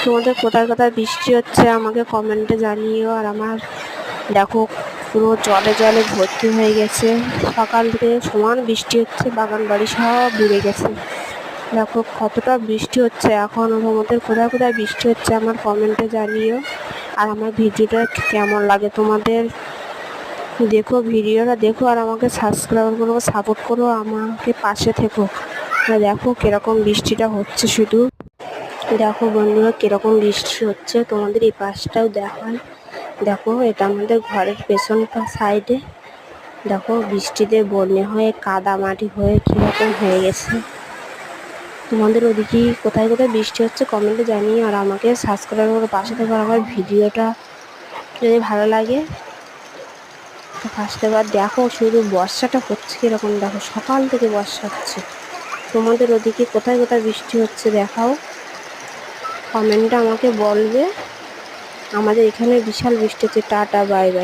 তোমাদের কোথায় কোথায় বৃষ্টি হচ্ছে আমাকে কমেন্টে জানিও। আর আমার দেখো পুরো জলে জলে ভর্তি হয়ে গেছে, সকাল থেকে সমান বৃষ্টি হচ্ছে, বাগান বাড়ি সব ডুবে গেছে। দেখো কতটা বৃষ্টি হচ্ছে এখন। তোমাদের কোথায় কোথায় বৃষ্টি হচ্ছে আমার কমেন্টে জানিও। আর আমার ভিডিওটা কেমন লাগে তোমাদের, দেখো ভিডিওটা দেখো আর আমাকে সাবস্ক্রাইব করো, সাপোর্ট করো, আমাকে পাশে থেকো। দেখো কিরকম বৃষ্টিটা হচ্ছে, শুধু দেখো বন্ধুরা কিরকম বৃষ্টি হচ্ছে। তোমাদের এই পাশটাও দেখায়, দেখো এটা আমাদের ঘরের পেছন সাইডে। দেখো বৃষ্টিতে বন্যা হয়ে কাদা মাটি হয়ে কীরকম হয়ে গেছে। তোমাদের ওদিকে কোথায় কোথায় বৃষ্টি হচ্ছে কমেন্টে জানিয়ে। আর আমাকে সাবস্ক্রাইব করে পাশে থেকে আমার ভিডিওটা যদি ভালো লাগে তো পাশে থেকে। দেখো শুধু বর্ষাটা হচ্ছে কীরকম, দেখো সকাল থেকে বর্ষা হচ্ছে। তোমাদের ওদিকে কোথায় কোথায় বৃষ্টি হচ্ছে দেখাও, কমেন্টে আমাকে বলবে। আমাদের এখানে বিশাল বৃষ্টি হচ্ছে। Tata, bye bye.